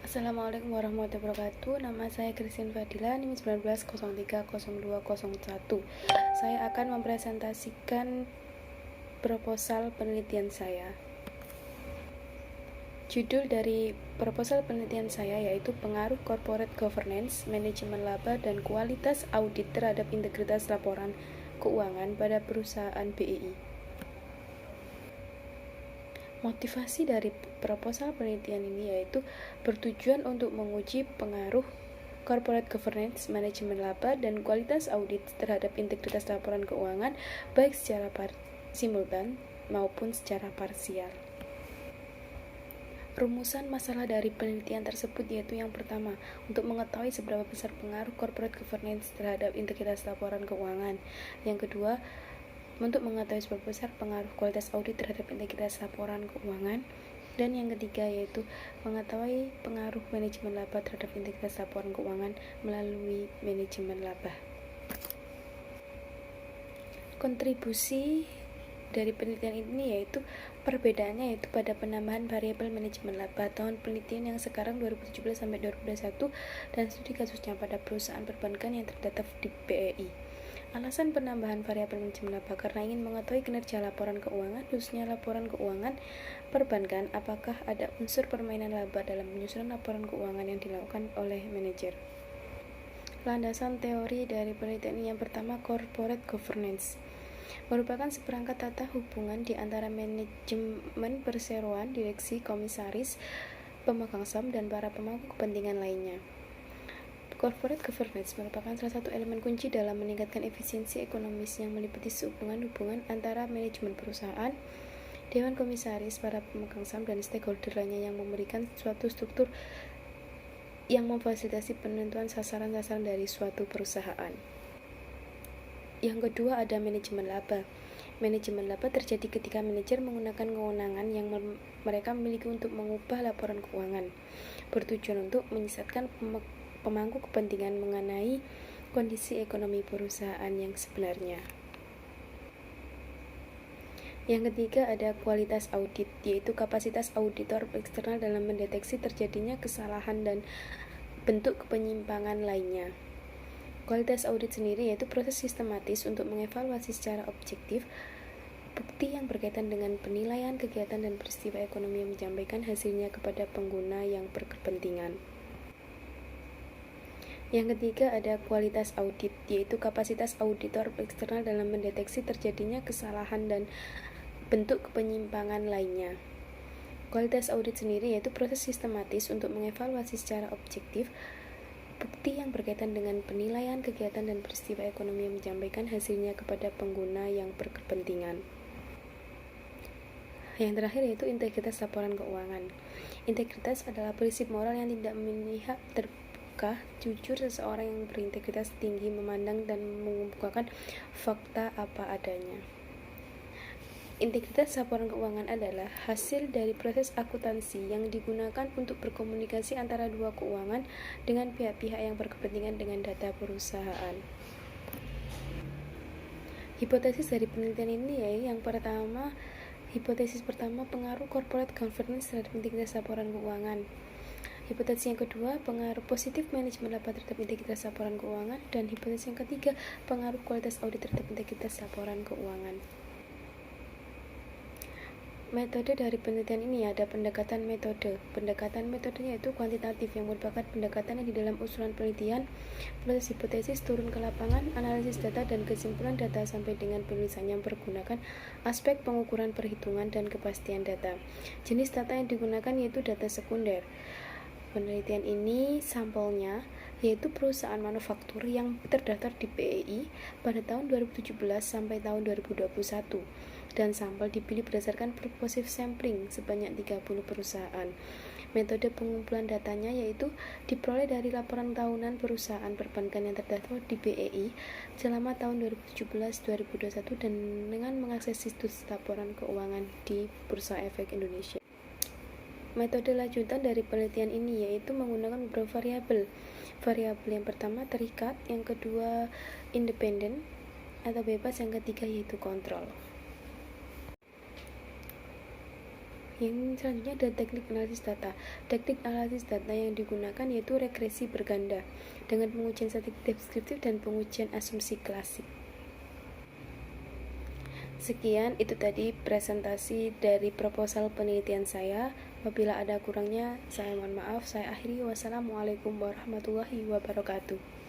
Assalamualaikum warahmatullahi wabarakatuh. Nama saya Christine Fadila, NIM 19030201. Saya akan mempresentasikan proposal penelitian saya. Judul dari proposal penelitian saya yaitu pengaruh corporate governance, manajemen laba, dan kualitas audit terhadap integritas laporan keuangan pada perusahaan BEI. Motivasi dari proposal penelitian ini yaitu bertujuan untuk menguji pengaruh corporate governance, manajemen laba, dan kualitas audit terhadap integritas laporan keuangan baik secara simultan maupun secara parsial. Rumusan masalah dari penelitian tersebut yaitu yang pertama, untuk mengetahui seberapa besar pengaruh corporate governance terhadap integritas laporan keuangan. Yang kedua, untuk mengetahui seberapa besar pengaruh kualitas audit terhadap integritas laporan keuangan. Dan yang ketiga yaitu mengetahui pengaruh manajemen laba terhadap integritas laporan keuangan melalui manajemen laba. Kontribusi dari penelitian ini yaitu perbedaannya yaitu pada penambahan variabel manajemen laba tahun penelitian yang sekarang 2017 sampai 2021 dan studi kasusnya pada perusahaan perbankan yang terdaftar di BEI. Alasan penambahan variabel manajemen laba karena ingin mengetahui kinerja laporan keuangan, khususnya laporan keuangan perbankan, apakah ada unsur permainan laba dalam penyusunan laporan keuangan yang dilakukan oleh manajer. Landasan teori dari penelitian ini yang pertama, corporate governance merupakan seperangkat tata hubungan di antara manajemen perseroan, direksi, komisaris, pemegang saham, dan para pemangku kepentingan lainnya. Corporate governance merupakan salah satu elemen kunci dalam meningkatkan efisiensi ekonomis yang meliputi hubungan antara manajemen perusahaan, dewan komisaris, para pemegang saham, dan stakeholder lainnya yang memberikan suatu struktur yang memfasilitasi penentuan sasaran-sasaran dari suatu perusahaan. Yang kedua ada manajemen laba. Manajemen laba terjadi ketika manajer menggunakan kewenangan yang mereka miliki untuk mengubah laporan keuangan, bertujuan untuk menyesatkan pemangku kepentingan mengenai kondisi ekonomi perusahaan yang sebenarnya. Yang ketiga ada kualitas audit, yaitu kapasitas auditor eksternal dalam mendeteksi terjadinya kesalahan dan bentuk penyimpangan lainnya. Kualitas audit sendiri yaitu proses sistematis untuk mengevaluasi secara objektif bukti yang berkaitan dengan penilaian kegiatan dan peristiwa ekonomi yang menyampaikan hasilnya kepada pengguna yang berkepentingan. Yang ketiga ada kualitas audit, yaitu kapasitas auditor eksternal dalam mendeteksi terjadinya kesalahan dan bentuk penyimpangan lainnya. Kualitas audit sendiri yaitu proses sistematis untuk mengevaluasi secara objektif bukti yang berkaitan dengan penilaian kegiatan dan peristiwa ekonomi yang menyampaikan hasilnya kepada pengguna yang berkepentingan. Yang terakhir yaitu integritas laporan keuangan. Integritas adalah prinsip moral yang tidak memihak jujur seseorang yang berintegritas tinggi memandang dan mengemukakan fakta apa adanya. Integritas laporan keuangan adalah hasil dari proses akuntansi yang digunakan untuk berkomunikasi antara dua keuangan dengan pihak-pihak yang berkepentingan dengan data perusahaan. Hipotesis dari penelitian ini yaitu yang pertama, hipotesis pertama pengaruh corporate governance terhadap integritas laporan keuangan. Hipotesis yang kedua, pengaruh positif manajemen laba terhadap integritas laporan keuangan. Dan hipotesis yang ketiga, pengaruh kualitas audit terhadap integritas laporan keuangan. Metode dari penelitian ini ada pendekatan metode. Pendekatan metodenya yaitu kuantitatif yang merupakan pendekatan yang di dalam usulan penelitian, proses hipotesis, turun ke lapangan, analisis data dan kesimpulan data sampai dengan penulisan yang menggunakan aspek pengukuran perhitungan dan kepastian data. Jenis data yang digunakan yaitu data sekunder. Penelitian ini sampelnya yaitu perusahaan manufaktur yang terdaftar di BEI pada tahun 2017 sampai tahun 2021 dan sampel dipilih berdasarkan purposive sampling sebanyak 30 perusahaan. Metode pengumpulan datanya yaitu diperoleh dari laporan tahunan perusahaan perbankan yang terdaftar di BEI selama tahun 2017-2021 dan dengan mengakses situs laporan keuangan di Bursa Efek Indonesia. Metode lanjutan dari penelitian ini yaitu menggunakan beberapa variabel. Variabel yang pertama terikat, yang kedua independen atau bebas, yang ketiga yaitu kontrol. Yang selanjutnya ada teknik analisis data. Teknik analisis data yang digunakan yaitu regresi berganda dengan pengujian statistik deskriptif dan pengujian asumsi klasik. Sekian, itu tadi presentasi dari proposal penelitian saya. Apabila ada kurangnya, saya mohon maaf. Saya akhiri. Wassalamualaikum warahmatullahi wabarakatuh.